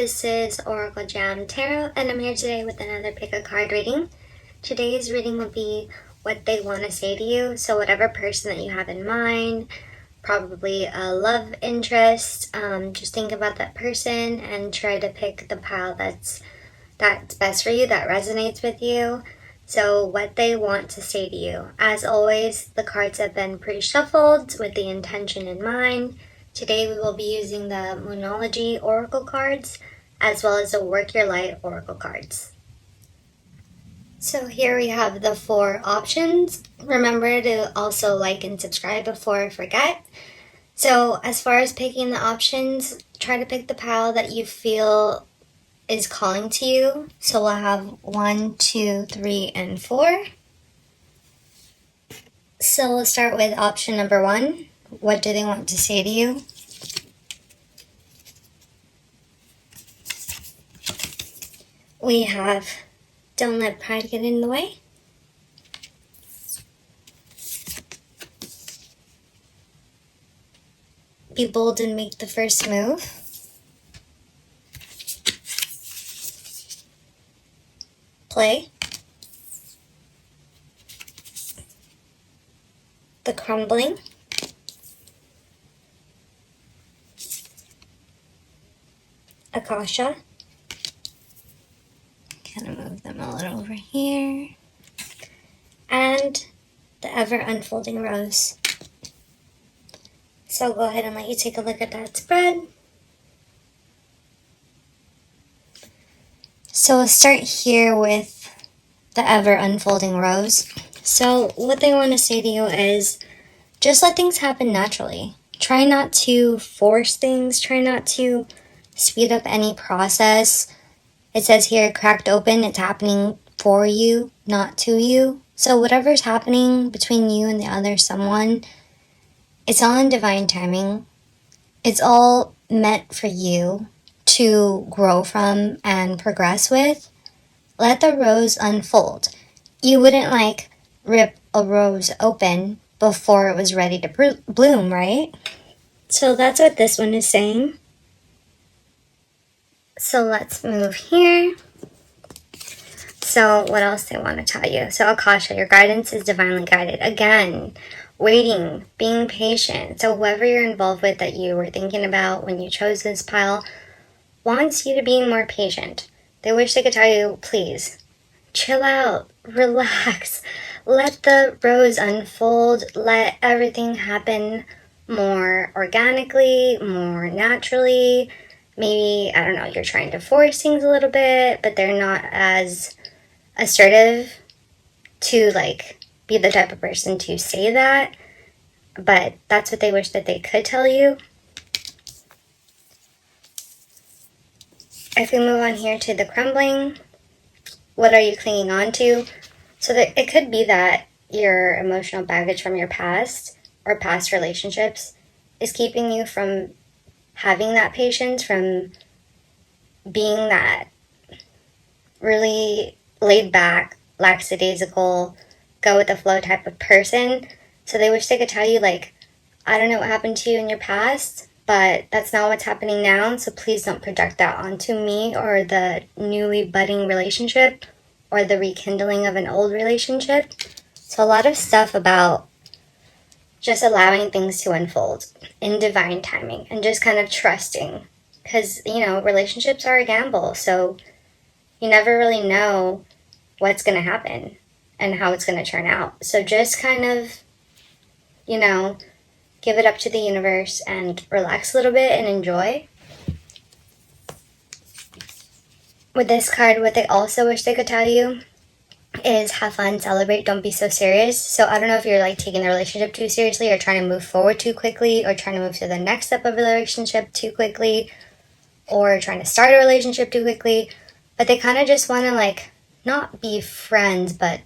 this is Oracle Jam Tarot, and I'm here today with another pick a card reading. Today's reading will be what they want to say to you. So whatever person that you have in mind, probably a love interest, just think about that person and try to pick the pile that's best for you, that resonates with you. So what they want to say to you. As always, the cards have been pre-shuffled with the intention in mind. Today we will be using the Moonology Oracle cards as well as the Work Your Light Oracle cards. So here we have the 4 options. Remember to also like and subscribe before I forget. So as far as picking the options, try to pick the pile that you feel is calling to you. So we'll have 1, 2, 3, and 4. So we'll start with option number 1. What do they want to say to you? We have, don't let pride get in the way. Be bold and make the first move. Play. The crumbling. Akasha. Kind of move them a little over here. And the ever unfolding rose. So go ahead and let you take a look at that spread. So we'll start here with the ever unfolding rose. So what they want to say to you is just let things happen naturally. Try not to force things. Try not to speed up any process. It says here, cracked open, it's happening for you, not to you. So whatever's happening between you and the other someone, it's all in divine timing. It's all meant for you to grow from and progress with. Let the rose unfold. You wouldn't rip a rose open before it was ready to bloom, right? So that's what this one is saying. So let's move here. So what else they want to tell you? So Akasha, your guidance is divinely guided. Again, waiting, being patient. So whoever you're involved with that you were thinking about when you chose this pile wants you to be more patient. They wish they could tell you, please, chill out, relax, let the rose unfold, let everything happen more organically, more naturally. Maybe, I don't know, you're trying to force things a little bit, but they're not as assertive to be the type of person to say that. But that's what they wish that they could tell you. If we move on here to the crumbling, what are you clinging on to? So that it could be that your emotional baggage from your past or past relationships is keeping you from having that patience, from being that really laid back, lackadaisical, go with the flow type of person. So they wish they could tell you, I don't know what happened to you in your past, but that's not what's happening now. So please don't project that onto me or the newly budding relationship or the rekindling of an old relationship. So a lot of stuff about just allowing things to unfold in divine timing and just kind of trusting. Because, relationships are a gamble. So you never really know what's going to happen and how it's going to turn out. So just kind of, give it up to the universe and relax a little bit and enjoy. With this card, what they also wish they could tell you is have fun, celebrate, don't be so serious. So I don't know if you're taking the relationship too seriously or trying to move forward too quickly or trying to move to the next step of the relationship too quickly or trying to start a relationship too quickly. But they kind of just want to not be friends, but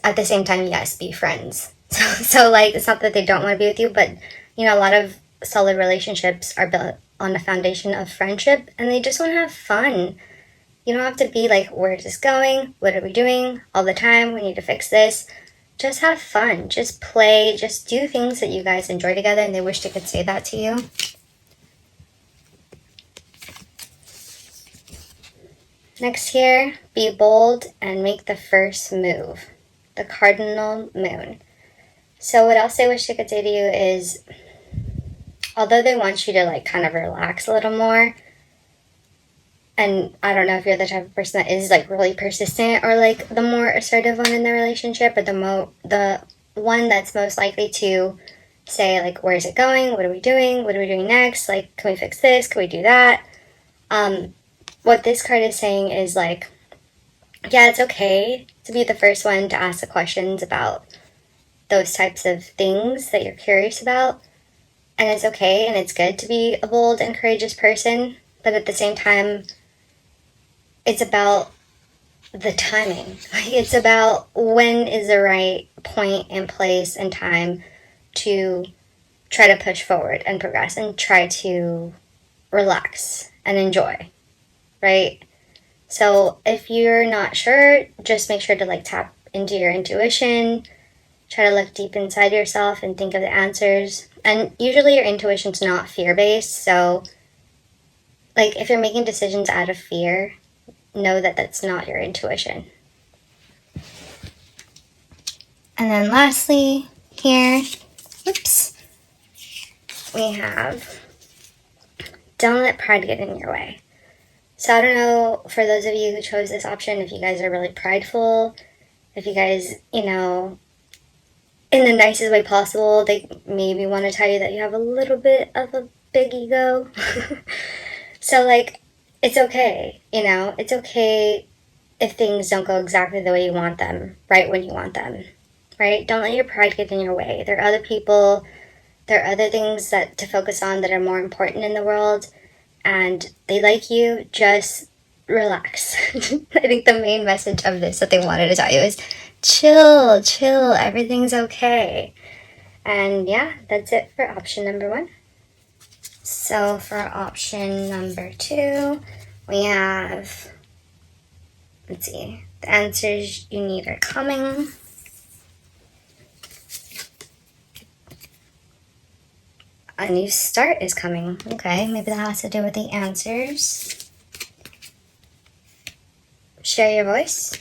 at the same time, yes, be friends. So it's not that they don't want to be with you, but a lot of solid relationships are built on the foundation of friendship and they just want to have fun. You don't have to be where is this going? What are we doing? All the time, we need to fix this. Just have fun. Just play. Just do things that you guys enjoy together, and they wish they could say that to you. Next here, be bold and make the first move. The cardinal moon. So what else they wish they could say to you is, although they want you to like kind of relax a little more, and I don't know if you're the type of person that is like really persistent or like the more assertive one in the relationship, or the one that's most likely to say like, where's it going? What are we doing? What are we doing next? Like, can we fix this? Can we do that? What this card is saying is like, yeah, it's okay to be the first one to ask the questions about those types of things that you're curious about. And it's okay and it's good to be a bold and courageous person. But at the same time, it's about the timing. It's about when is the right point and place and time to try to push forward and progress and try to relax and enjoy, right? So if you're not sure, just make sure to like tap into your intuition, try to look deep inside yourself and think of the answers. And usually your intuition's not fear-based, so like if you're making decisions out of fear, know that that's not your intuition. And then lastly, here, we have, don't let pride get in your way. So I don't know, for those of you who chose this option, if you guys are really prideful, if you guys, you know, in the nicest way possible, they maybe want to tell you that you have a little bit of a big ego. So like, it's okay, you know, it's okay if things don't go exactly the way you want them, right when you want them, right? Don't let your pride get in your way. There are other people, there are other things that to focus on that are more important in the world, and they like you, just relax. I think the main message of this that they wanted to tell you is chill, everything's okay. And yeah, that's it for option number 1. So for option number 2, we have, let's see, the answers you need are coming. A new start is coming. Okay, maybe that has to do with the answers. Share your voice.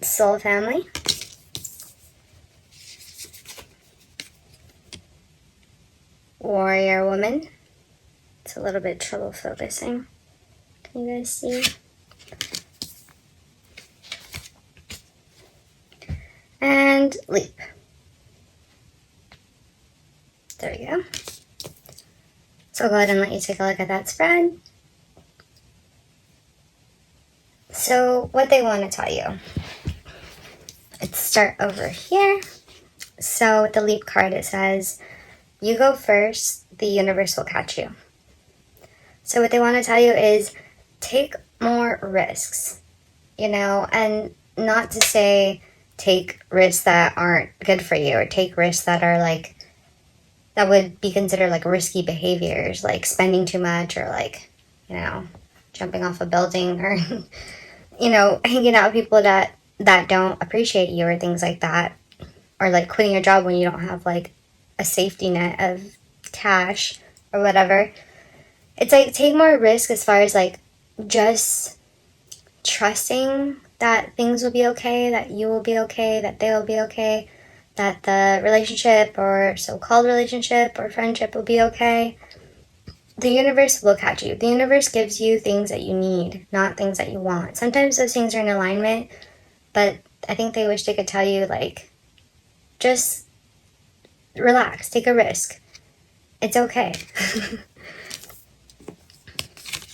Soul family. Warrior woman. It's a little bit trouble focusing. Can you guys see? And leap. There we go. So I'll go ahead and let you take a look at that spread. So what they want to tell you. Let's start over here. So with the leap card, it says, you go first, the universe will catch you. So what they want to tell you is take more risks, you know, and not to say take risks that aren't good for you or take risks that are like, that would be considered like risky behaviors, like spending too much or like, you know, jumping off a building or, you know, hanging out with people that don't appreciate you or things like that, or like quitting your job when you don't have like a safety net of cash or whatever. It's like take more risk as far as like just trusting that things will be okay, that you will be okay, that they will be okay, that the relationship or so-called relationship or friendship will be okay. The universe will catch you. The universe gives you things that you need, not things that you want. Sometimes those things are in alignment, but I think they wish they could tell you, like, just relax, take a risk. It's okay.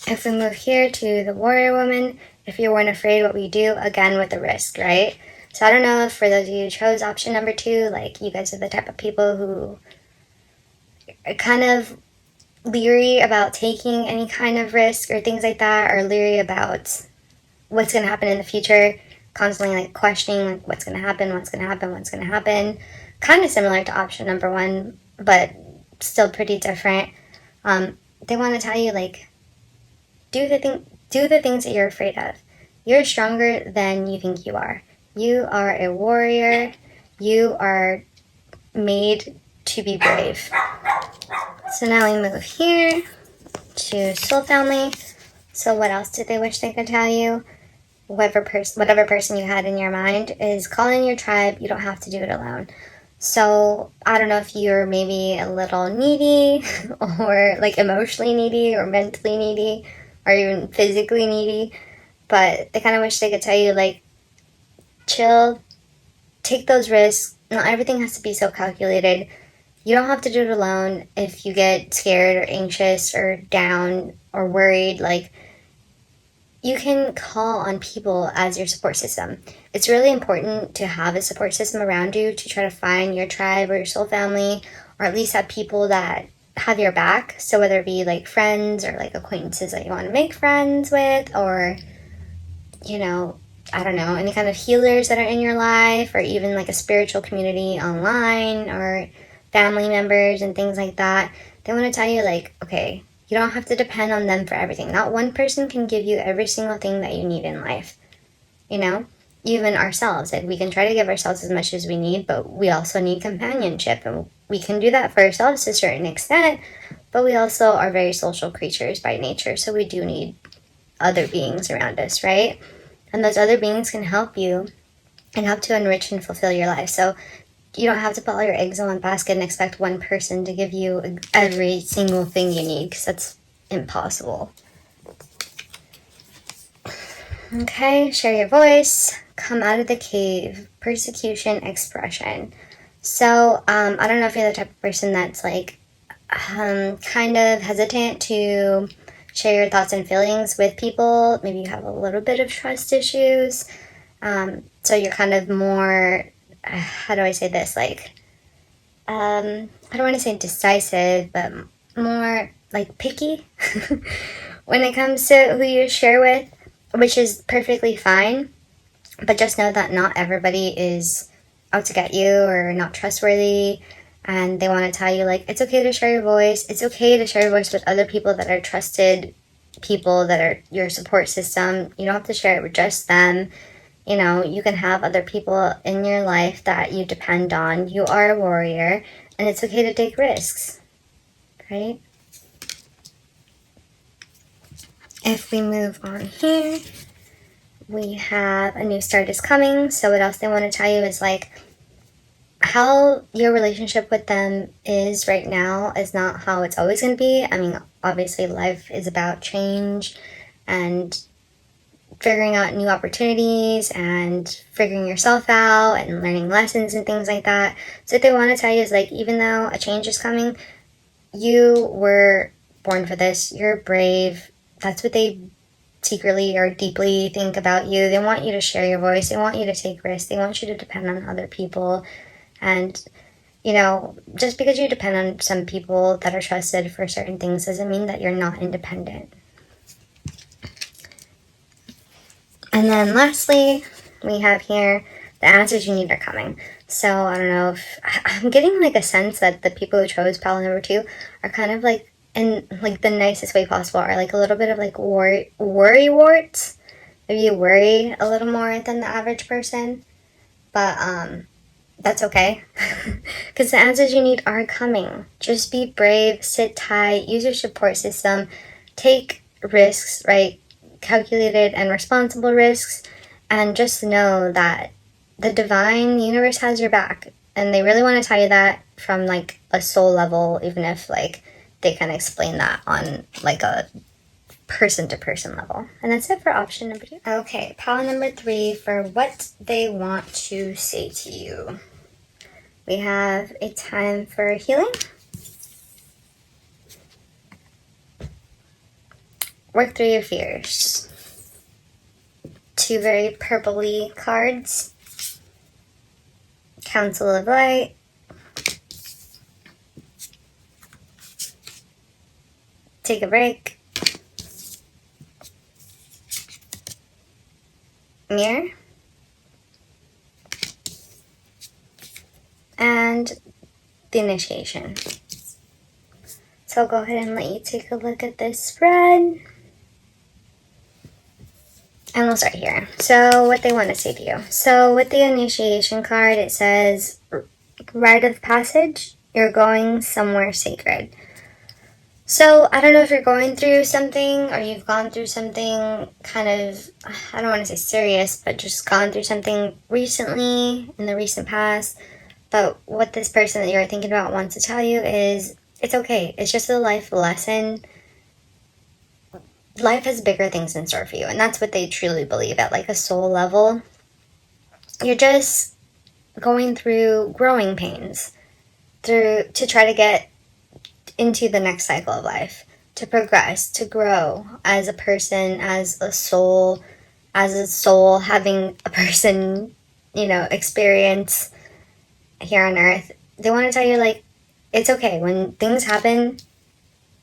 If we move here to the warrior woman, if you weren't afraid, what we do, again with the risk, right? So I don't know if for those of you who chose option number 2, like you guys are the type of people who are kind of leery about taking any kind of risk or things like that, or leery about what's going to happen in the future, constantly like questioning like what's going to happen. Kind of similar to option number 1, but still pretty different. They want to tell you like, do the things that you're afraid of. You're stronger than you think you are. You are a warrior. You are made to be brave. So now we move here to soul family. So what else did they wish they could tell you? Whatever person you had in your mind is call in your tribe. You don't have to do it alone. So I don't know if you're maybe a little needy or like emotionally needy or mentally needy or even physically needy, but they kind of wish they could tell you, like, chill, take those risks. Not everything has to be so calculated. You don't have to do it alone. If you get scared or anxious or down or worried, like, you can call on people as your support system. It's really important to have a support system around you to try to find your tribe or your soul family, or at least have people that have your back. So whether it be like friends or like acquaintances that you want to make friends with, or, you know, I don't know, any kind of healers that are in your life, or even like a spiritual community online, or family members and things like that. They want to tell you, like, okay, you don't have to depend on them for everything. Not one person can give you every single thing that you need in life. You know? Even ourselves. Like, we can try to give ourselves as much as we need, but we also need companionship. And we can do that for ourselves to a certain extent, but we also are very social creatures by nature. So we do need other beings around us, right? And those other beings can help you and help to enrich and fulfill your life. So you don't have to put all your eggs in one basket and expect one person to give you every single thing you need, because that's impossible. Okay, share your voice, come out of the cave, persecution, expression. So, I don't know if you're the type of person that's like, kind of hesitant to share your thoughts and feelings with people. Maybe you have a little bit of trust issues. So you're kind of more, how do I say this? Like, I don't want to say decisive, but more like picky when it comes to who you share with, which is perfectly fine. But just know that not everybody is out to get you or not trustworthy. And they want to tell you, like, it's okay to share your voice. It's okay to share your voice with other people that are trusted people that are your support system. You don't have to share it with just them. You know, you can have other people in your life that you depend on. You are a warrior, and it's okay to take risks, right? If we move on here, we have a new start is coming. So what else they want to tell you is, like, how your relationship with them is right now is not how it's always going to be. I mean, obviously life is about change and figuring out new opportunities and figuring yourself out and learning lessons and things like that. So what they want to tell you is, like, even though a change is coming, you were born for this. You're brave. That's what they secretly or deeply think about you. They want you to share your voice. They want you to take risks. They want you to depend on other people. And, you know, just because you depend on some people that are trusted for certain things doesn't mean that you're not independent. And then lastly, we have here, the answers you need are coming. So I don't know if, I'm getting like a sense that the people who chose pile number 2 are kind of like, in like the nicest way possible, are like a little bit of like worry warts. Maybe you worry a little more than the average person. But that's okay. Because the answers you need are coming. Just be brave, sit tight, use your support system, take risks, right? Calculated and responsible risks, and just know that the divine universe has your back, and they really want to tell you that from like a soul level, even if like they can explain that on like a person to person level. And that's it for option number 2. Okay, pile number 3 for what they want to say to you. We have a time for healing, work through your fears. 2 very purpley cards. Council of Light. Take a break. Mirror. And the initiation. So I'll go ahead and let you take a look at this spread. And we'll start here. So what they want to say to you. So with the initiation card, it says, rite of passage, you're going somewhere sacred. So, I don't know if you're going through something or you've gone through something kind of, I don't want to say serious, but just gone through something recently in the recent past. But what this person that you're thinking about wants to tell you is it's okay. It's just a life lesson. Life has bigger things in store for you. And that's what they truly believe at like a soul level. You're just going through growing pains to try to get into the next cycle of life, to progress, to grow as a person, as a soul having a person, experience here on earth. They want to tell you, like, it's okay when things happen.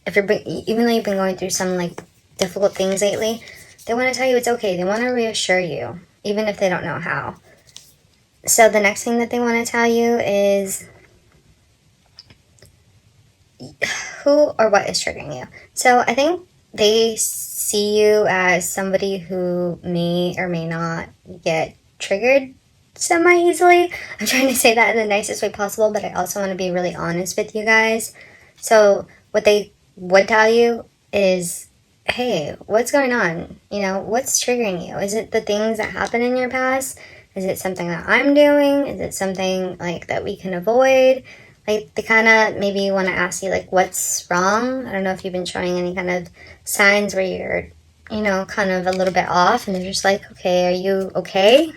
If you're, even though you've been going through some like difficult things lately, they want to tell you it's okay. They want to reassure you, even if they don't know how. So the next thing that they want to tell you is who or what is triggering you. So I think they see you as somebody who may or may not get triggered semi easily. I'm trying to say that in the nicest way possible, but I also want to be really honest with you guys. So what they would tell you is, hey, what's going on? What's triggering you? Is it the things that happen in your past? Is it something that I'm doing? Is it something like that we can avoid? Like, they kind of maybe want to ask you, like, what's wrong? I don't know if you've been showing any kind of signs where you're, kind of a little bit off, and they're just like, okay, are you okay?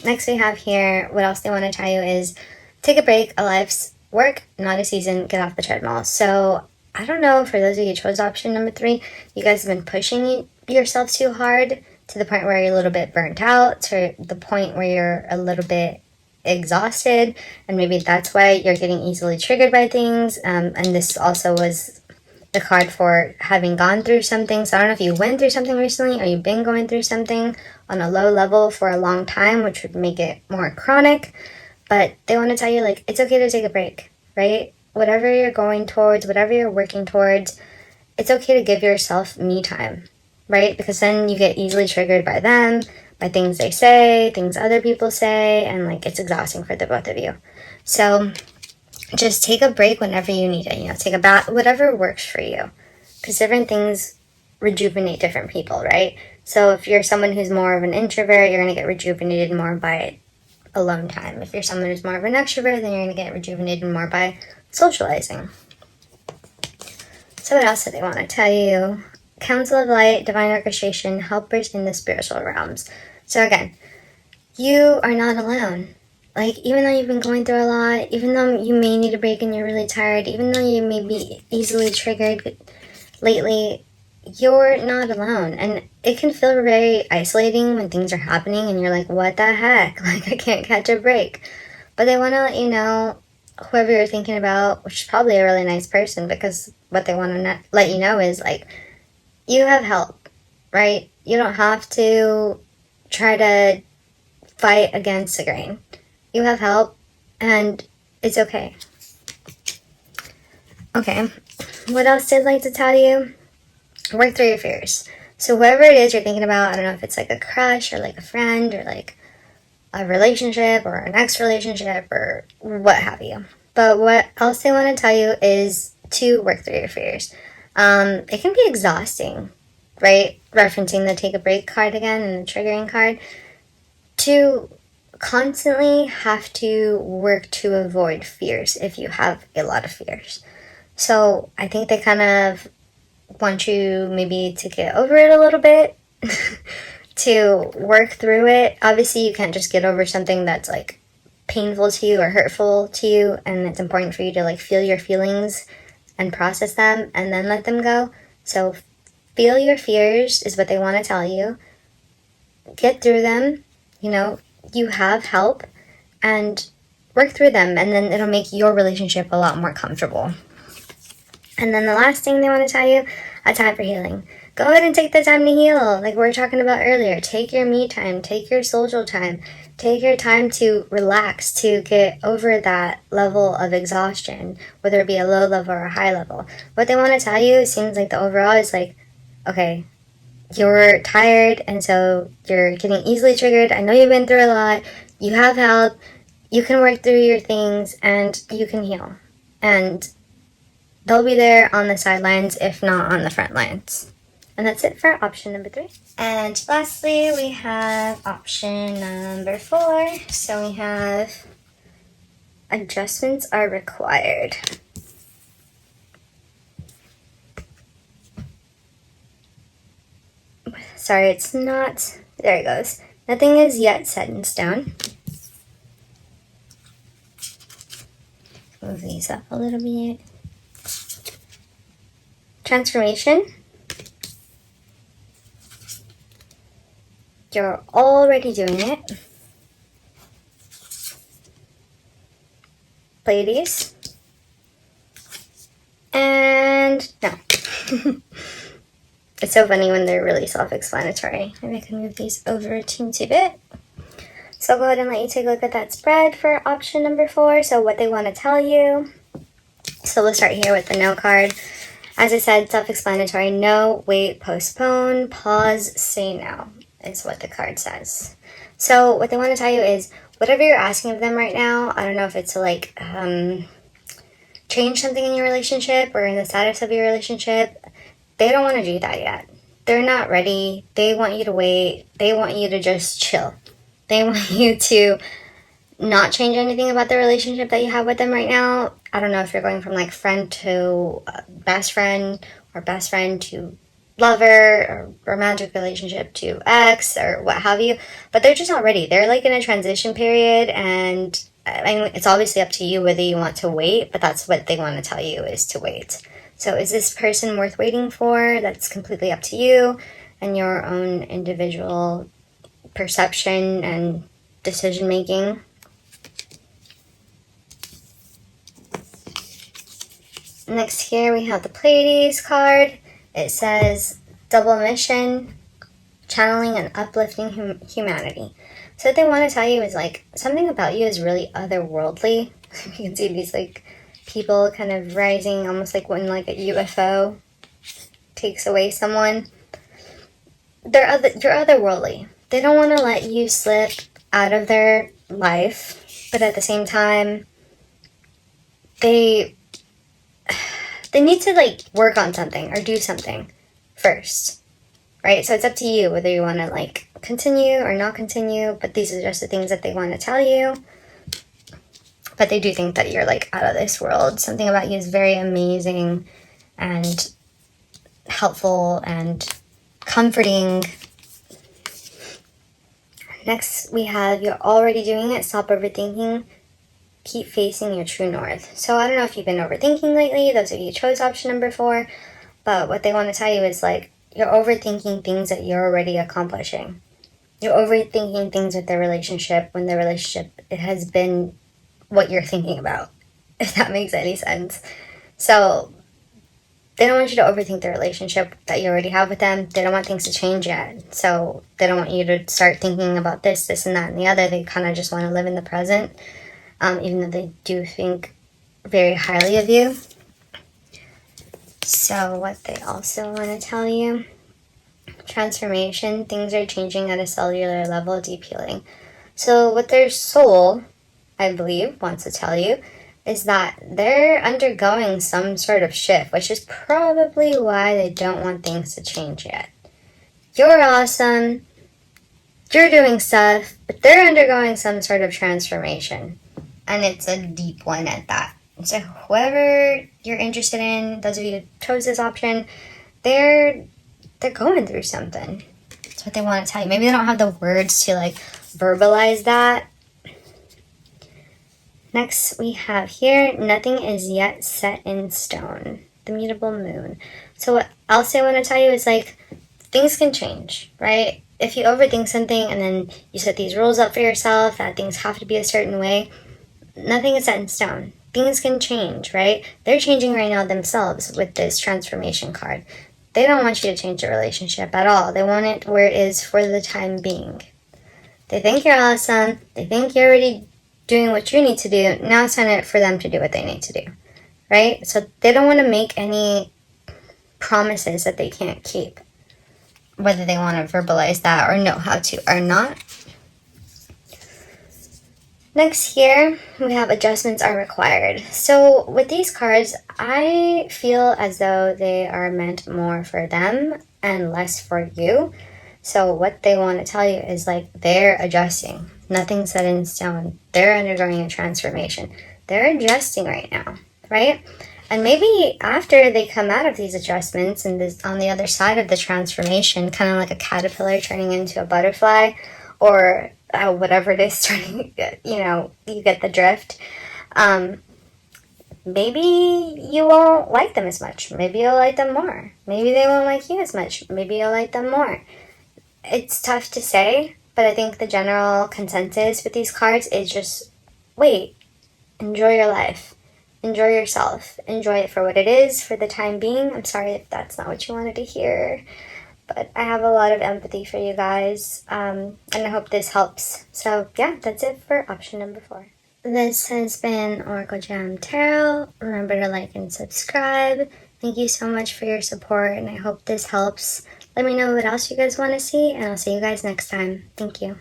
Next we have here, what else they want to tell you is, take a break, a life's work, not a season, get off the treadmill. So, I don't know, for those of you who chose option number 3, you guys have been pushing yourself too hard to the point where you're a little bit burnt out, to the point where you're a little bit exhausted, and maybe that's why you're getting easily triggered by things. And this also was the card for having gone through something. So I don't know if you went through something recently or you've been going through something on a low level for a long time, which would make it more chronic. But they want to tell you, like, it's okay to take a break, right? Whatever you're going towards, whatever you're working towards, it's okay to give yourself me time, right? Because then you get easily triggered by them, by things they say, things other people say, and like it's exhausting for the both of you. So just take a break whenever you need it. Take a bath, whatever works for you, because different things rejuvenate different people, right? So if you're someone who's more of an introvert, you're going to get rejuvenated more by alone time. If you're someone who's more of an extrovert, then you're going to get rejuvenated more by socializing. So what else do they want to tell you? Council of Light, Divine Orchestration, helpers in the spiritual realms. So again, you are not alone. Like, even though you've been going through a lot, even though you may need a break and you're really tired, even though you may be easily triggered lately, you're not alone. And it can feel very isolating when things are happening and you're like, what the heck? Like, I can't catch a break. But they want to let you know, whoever you're thinking about, which is probably a really nice person, because what they want to let you know is, like, you have help, right? You don't have to try to fight against the grain. You have help, and it's okay. Okay, what else did I like to tell you? Work through your fears. So whoever it is you're thinking about, I don't know if it's like a crush or like a friend or like a relationship or an ex-relationship or what have you. But what else they want to tell you is to work through your fears. It can be exhausting, right? Referencing the take a break card again and the triggering card. To constantly have to work to avoid fears if you have a lot of fears. So I think they kind of want you maybe to get over it a little bit, to work through it. Obviously, you can't just get over something that's like painful to you or hurtful to you, and it's important for you to like feel your feelings and process them and then let them go. So feel your fears is what they want to tell you. Get through them. You have help, and work through them, and then it'll make your relationship a lot more comfortable. And then the last thing they want to tell you, a time for healing. Go ahead and take the time to heal, like we were talking about earlier. Take your me time, take your social time, take your time to relax, to get over that level of exhaustion, whether it be a low level or a high level. What they want to tell you, it seems like the overall is like, okay, you're tired, and so you're getting easily triggered. I know you've been through a lot. You have help. You can work through your things, and you can heal. and they'll be there on the sidelines, if not on the front lines. And that's it for option number 3. And lastly, we have option number 4. So we have adjustments are required. Sorry, it's not. There it goes. Nothing is yet set in stone. Move these up a little bit. Transformation. You're already doing it. Ladies. And no. It's so funny when they're really self-explanatory. Maybe I can move these over a teensy bit. So I'll go ahead and let you take a look at that spread for option number 4. So what they want to tell you. So we'll start here with the no card. As I said, self-explanatory. No, wait, postpone, pause, say no is what the card says. So what they want to tell you is whatever you're asking of them right now, I don't know if it's to like change something in your relationship or in the status of your relationship, they don't want to do that yet. They're not ready. They want you to wait. They want you to just chill. They want you to not change anything about the relationship that you have with them right now. I don't know if you're going from like friend to best friend or best friend to lover or romantic relationship to ex or what have you, but they're just not ready. They're like in a transition period, and I mean, it's obviously up to you whether you want to wait, but that's what they want to tell you is to wait. So is this person worth waiting for? That's completely up to you and your own individual perception and decision making. Next here we have the Pleiades card. It says double mission, channeling and uplifting humanity. So what they want to tell you is like something about you is really otherworldly. You can see these like people kind of rising, almost like when like a UFO takes away someone. You're otherworldly. They don't want to let you slip out of their life, but at the same time, they need to like work on something or do something first, right? So it's up to you whether you want to like continue or not continue, but these are just the things that they want to tell you. But they do think that you're like out of this world. Something about you is very amazing and helpful and comforting. Next we have you're already doing it, stop overthinking, keep facing your true north. So I don't know if you've been overthinking lately, those of you who chose option number 4, but what they want to tell you is like you're overthinking things that you're already accomplishing. You're overthinking things with the relationship when the relationship it has been what you're thinking about, if that makes any sense. So they don't want you to overthink the relationship that you already have with them. They don't want things to change yet. So they don't want you to start thinking about this and that and the other. They kind of just want to live in the present, even though they do think very highly of you. So what they also want to tell you, transformation, things are changing at a cellular level, deep healing. So what their soul, I believe, wants to tell you is that they're undergoing some sort of shift, which is probably why they don't want things to change yet. You're awesome, you're doing stuff, but they're undergoing some sort of transformation, and it's a deep one at that. So whoever you're interested in, those of you who chose this option, they're going through something. That's what they want to tell you. Maybe they don't have the words to like verbalize that. Next we have here, nothing is yet set in stone. The mutable moon. So what else I want to tell you is like, things can change, right? If you overthink something and then you set these rules up for yourself that things have to be a certain way, nothing is set in stone. Things can change, right? They're changing right now themselves with this transformation card. They don't want you to change the relationship at all. They want it where it is for the time being. They think you're awesome. They think you're already doing what you need to do. Now it's time for them to do what they need to do, right? So they don't want to make any promises that they can't keep, whether they want to verbalize that or know how to or not. Next here, we have adjustments are required. So with these cards, I feel as though they are meant more for them and less for you. So what they want to tell you is like they're adjusting. Nothing's set in stone. They're undergoing a transformation. They're adjusting right now, right? And maybe after they come out of these adjustments and this on the other side of the transformation, kind of like a caterpillar turning into a butterfly, or whatever it is turning, you get the drift. Maybe you won't like them as much. Maybe you'll like them more. Maybe they won't like you as much. Maybe you'll like them more. It's tough to say, but I think the general consensus with these cards is just wait, enjoy your life, enjoy yourself, enjoy it for what it is for the time being. I'm sorry if that's not what you wanted to hear, but I have a lot of empathy for you guys, and I hope this helps. So yeah, that's it for option number 4. This has been Oracle Jam Tarot. Remember to like and subscribe. Thank you so much for your support, and I hope this helps. Let me know what else you guys want to see, and I'll see you guys next time. Thank you.